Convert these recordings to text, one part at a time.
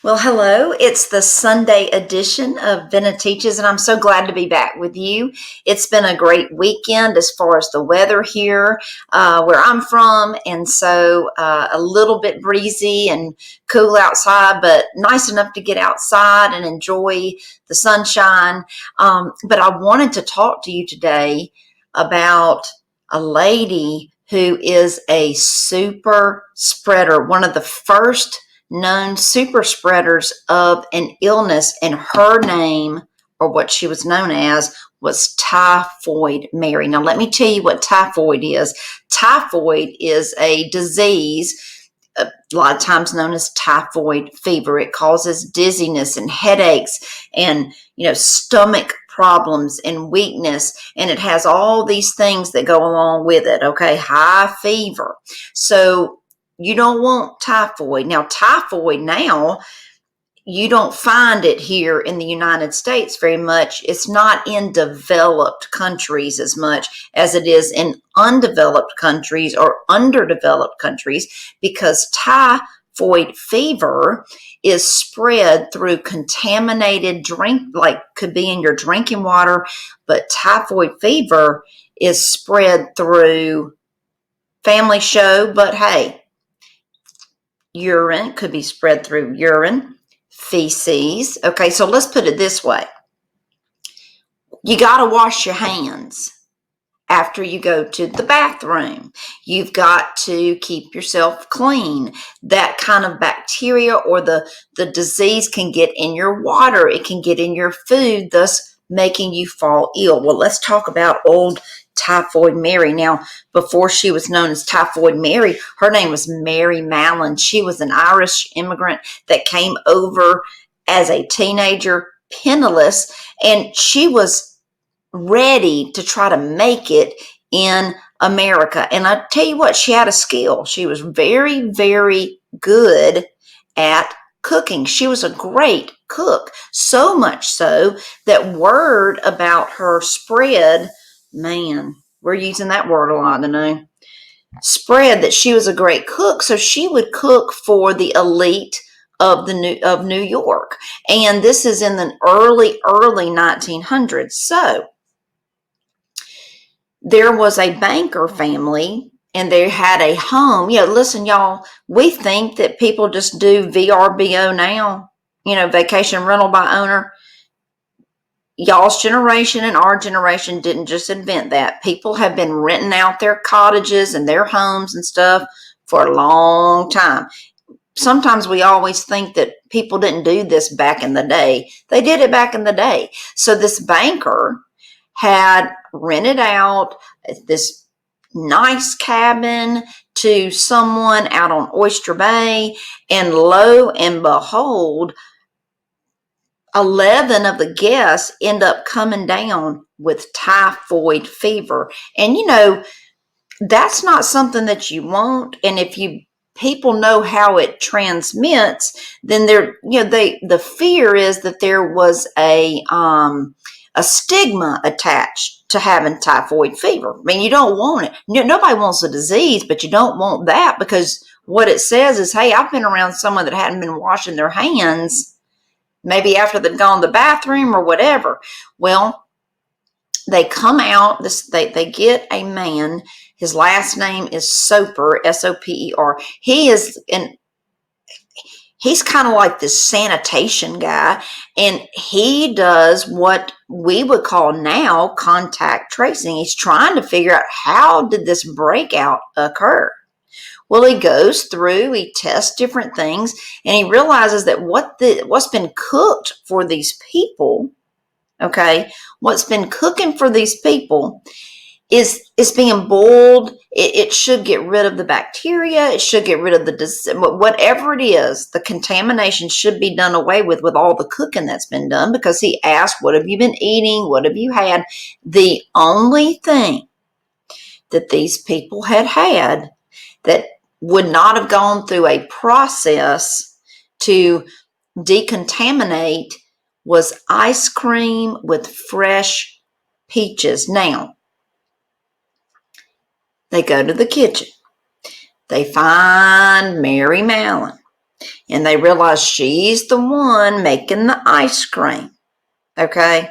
Well, hello. It's the Sunday edition of Vena Teaches, and I'm so glad to be back with you. It's been a great weekend as far as the weather here where I'm from, and so a little bit breezy and cool outside, but nice enough to get outside and enjoy the sunshine. But I wanted to talk to you today about a lady who is a super spreader, one of the first known super spreaders of an illness, and her name, or what she was known as, was Typhoid Mary. Now let me tell you what typhoid is. Typhoid is a disease, a lot of times known as typhoid fever. It causes dizziness and headaches and stomach problems and weakness, and it has all these things that go along with it. Okay, high fever. So you don't want typhoid. Now, typhoid now, you don't find it here in the United States very much. It's not in developed countries as much as it is in undeveloped countries or underdeveloped countries, because typhoid fever is spread through contaminated drink, like could be in your drinking water, but typhoid fever is spread through family show, but hey, urine could be spread through urine, feces. Okay, so let's put it this way. You got to wash your hands after you go to the bathroom. You've got to keep yourself clean. That kind of bacteria or the disease can get in your water. It can get in your food, thus making you fall ill. Well, let's talk about old Typhoid Mary. Now, before she was known as Typhoid Mary, her name was Mary Mallon. She was an Irish immigrant that came over as a teenager, penniless, and she was ready to try to make it in America. And I tell you what, she had a skill. She was very, very good at cooking. She was a great cook, so much so that word about her spread. Man, we're using that word a lot today. Spread that she was a great cook, so she would cook for the elite of New York, and this is in the early 1900s. So there was a banker family, and they had a home. Listen, y'all, we think that people just do VRBO now, vacation rental by owner. Y'all's generation and our generation didn't just invent that. People have been renting out their cottages and their homes and stuff for a long time. Sometimes we always think that people didn't do this back in the day. They did it back in the day. So this banker had rented out this nice cabin to someone out on Oyster Bay, and lo and behold, 11 of the guests end up coming down with typhoid fever. And that's not something that you want. And if people know how it transmits, then the fear is that there was a stigma attached to having typhoid fever. I mean, you don't want it. Nobody wants a disease, but you don't want that, because what it says is, hey, I've been around someone that hadn't been washing their hands, maybe after they've gone to the bathroom or whatever. Well, they come out, they get a man. His last name is Soper, S-O-P-E-R. He's kind of like this sanitation guy, and he does what we would call now contact tracing. He's trying to figure out, how did this breakout occur? Well, he goes through, he tests different things, and he realizes that what's been cooked for these people, okay, what's been cooking for these people is being boiled. It should get rid of the bacteria. It should get rid of whatever it is. The contamination should be done away with all the cooking that's been done, because he asked, what have you been eating? What have you had? The only thing that these people had that would not have gone through a process to decontaminate was ice cream with fresh peaches. Now, they go to the kitchen. They find Mary Mallon And they realize she's the one making the ice cream. Okay?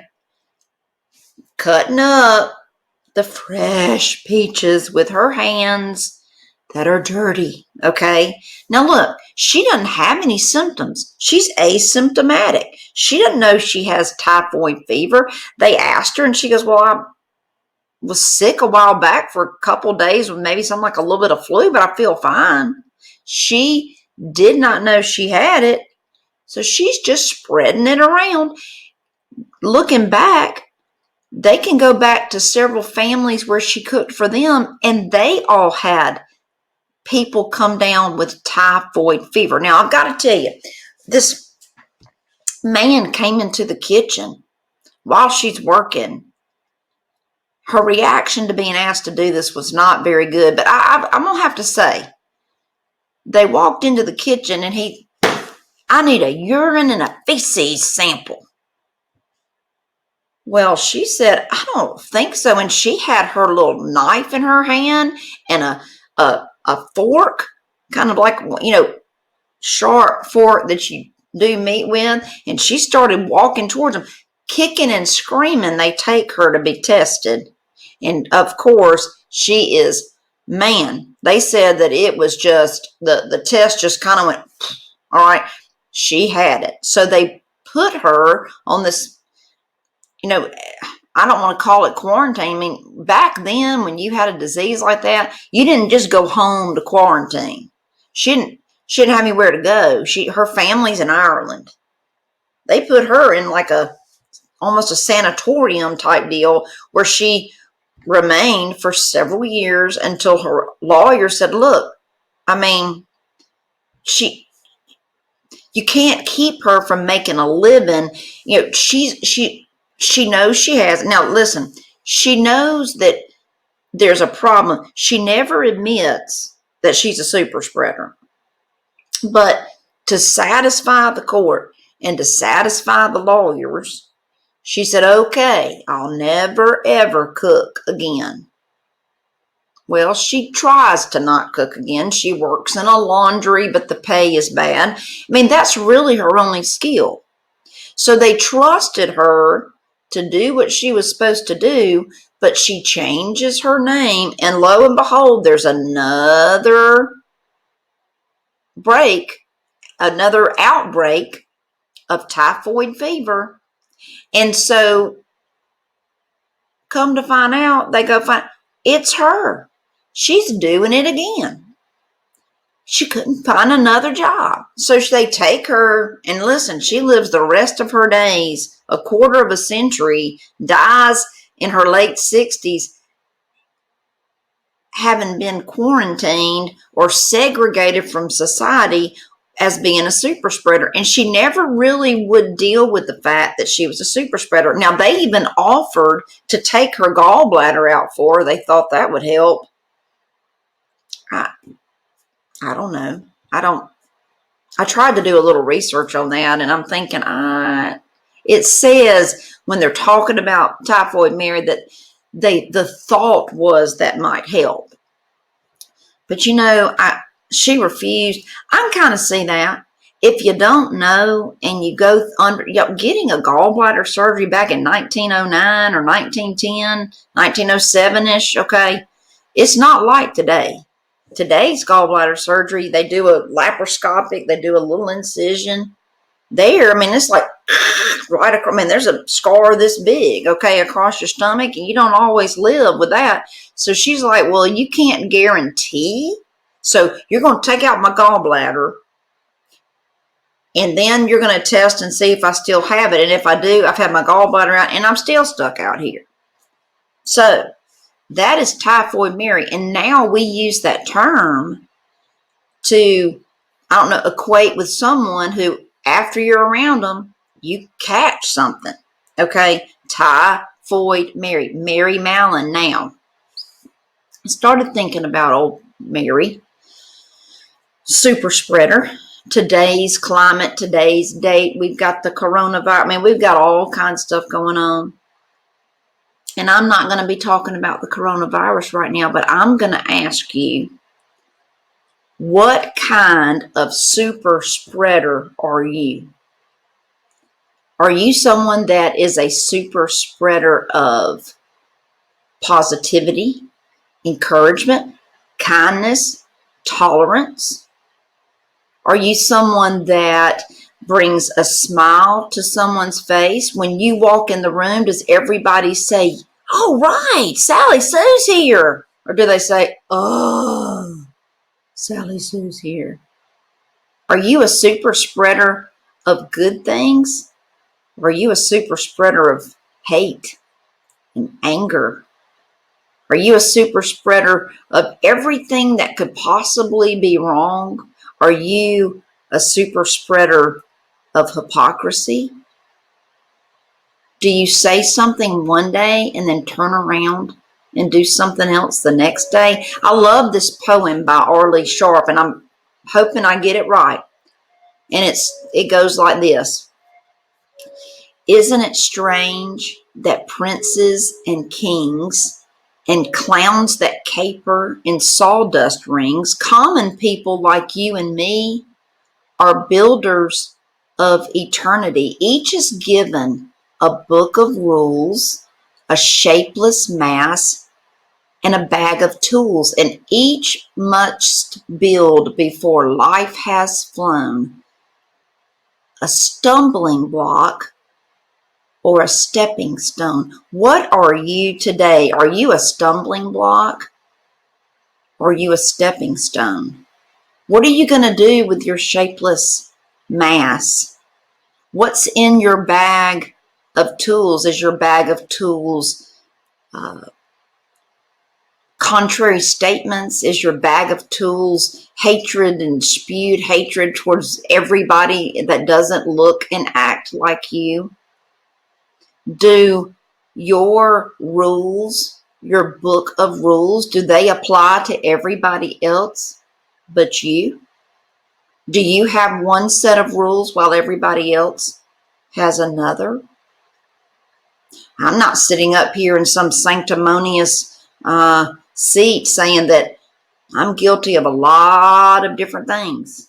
Cutting up the fresh peaches with her hands that are dirty. Okay? Now look, she doesn't have any symptoms. She's asymptomatic. She doesn't know she has typhoid fever. They asked her and she goes, well, I was sick a while back for a couple days with maybe something like a little bit of flu, but I feel fine. She did not know she had it. So she's just spreading it around. Looking back, they can go back to several families where she cooked for them, and they all had people come down with typhoid fever. Now, I've got to tell you, this man came into the kitchen while she's working. Her reaction to being asked to do this was not very good, but I'm going to have to say, they walked into the kitchen and I need a urine and a feces sample. Well, she said, I don't think so. And she had her little knife in her hand and a fork, kind of like, sharp fork that you do meat with. And she started walking towards them, kicking and screaming. They take her to be tested. And of course, she is, man, they said that it was just, the test just kind of went, all right, she had it. So they put her on this, I don't want to call it quarantine. I mean, back then when you had a disease like that, you didn't just go home to quarantine. She didn't have anywhere to go. Her family's in Ireland. They put her in like almost a sanatorium type deal where she remained for several years until her lawyer said, look, I mean, you can't keep her from making a living. She knows she has. Now, listen, she knows that there's a problem. She never admits that she's a super spreader. But to satisfy the court and to satisfy the lawyers, she said, okay, I'll never, ever cook again. Well, she tries to not cook again. She works in a laundry, but the pay is bad. I mean, that's really her only skill. So they trusted her to do what she was supposed to do, but she changes her name, and lo and behold, there's another outbreak of typhoid fever. And so come to find out, they go find it's her. She's doing it again. She couldn't find another job. So they take her, and listen, she lives the rest of her days, a quarter of a century, dies in her late 60s, having been quarantined or segregated from society as being a super spreader. And she never really would deal with the fact that she was a super spreader. Now, they even offered to take her gallbladder out for her. They thought that would help. I don't know. I tried to do a little research on that, and I'm thinking, it says when they're talking about Typhoid Mary that the thought was that might help. But she refused. I can kind of see that. If you don't know and you go getting a gallbladder surgery back in 1909 or 1910, 1907-ish, okay, it's not like today. Today's gallbladder surgery, they do a laparoscopic, they do a little incision. There, I mean, it's like right across, I mean, there's a scar this big, okay, across your stomach, and you don't always live with that. So she's like, well, you can't guarantee. So you're going to take out my gallbladder, and then you're going to test and see if I still have it. And if I do, I've had my gallbladder out, and I'm still stuck out here. So that is Typhoid Mary. And now we use that term to, equate with someone who, after you're around them, you catch something. Okay? Typhoid Mary. Mary Mallon. Now, I started thinking about old Mary, super spreader. Today's climate, today's date, we've got the coronavirus. I mean, we've got all kinds of stuff going on. And I'm not going to be talking about the coronavirus right now, but I'm going to ask you, What kind of super spreader are you? Are you someone that is a super spreader of positivity, encouragement, kindness, tolerance? Are you someone that brings a smile to someone's face? When you walk in the room, does everybody say, "Oh, right, Sally Sue's here"? Or do they say, "Oh, Sally Sue's here"? Are you a super spreader of good things? Or are you a super spreader of hate and anger? Are you a super spreader of everything that could possibly be wrong? Are you a super spreader of hypocrisy? Do you say something one day and then turn around and do something else the next day? I love this poem by Arlie Sharp, and I'm hoping I get it right. And it goes like this. Isn't it strange that princes and kings and clowns that caper in sawdust rings, common people like you and me, are builders of eternity? Each is given a book of rules, a shapeless mass, and a bag of tools, and each must build before life has flown a stumbling block or a stepping stone. What are you today? Are you a stumbling block? Or are you a stepping stone? What are you going to do with your shapeless mass? What's in your bag of tools? Is your bag of tools contrary statements? Is your bag of tools hatred and spewed hatred towards everybody that doesn't look and act like you? Do your rules, your book of rules, do they apply to everybody else but you? Do you have one set of rules while everybody else has another? I'm not sitting up here in some sanctimonious seat saying that I'm guilty of a lot of different things.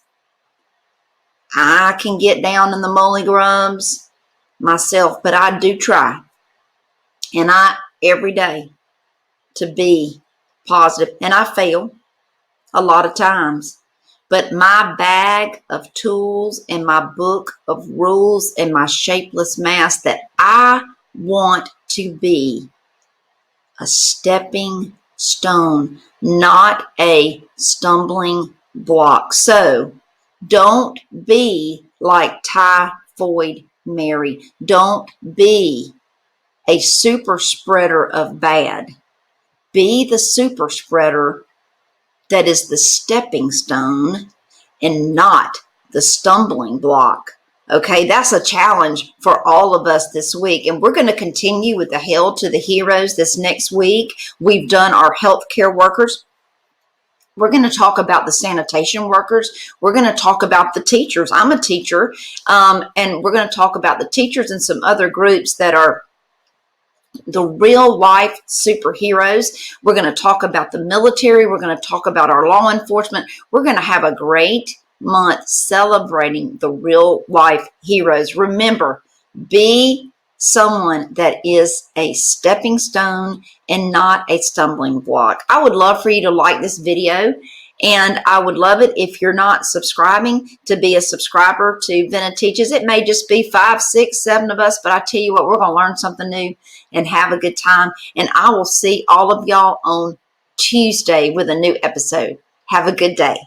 I can get down in the mully grubs myself, but I do try. And every day, to be positive. And I fail a lot of times. But my bag of tools and my book of rules and my shapeless mass, that I want to be a stepping stone, not a stumbling block. So don't be like Typhoid Mary. Don't be a super spreader of bad. Be the super spreader that is the stepping stone and not the stumbling block. Okay, that's a challenge for all of us this week. And we're going to continue with the Hail to the Heroes this next week. We've done our healthcare workers. We're going to talk about the sanitation workers. We're going to talk about the teachers. I'm a teacher. And we're going to talk about the teachers and some other groups that are the real life superheroes. We're going to talk about the military. We're going to talk about our law enforcement. We're going to have a great month celebrating the real life heroes. Remember, be someone that is a stepping stone and not a stumbling block. I would love for you to like this video, and I would love it if you're not subscribing to be a subscriber to Vena Teaches. It may just be 5, 6, 7 of us, but I tell you what, we're going to learn something new and have a good time. And I will see all of y'all on Tuesday with a new episode. Have a good day.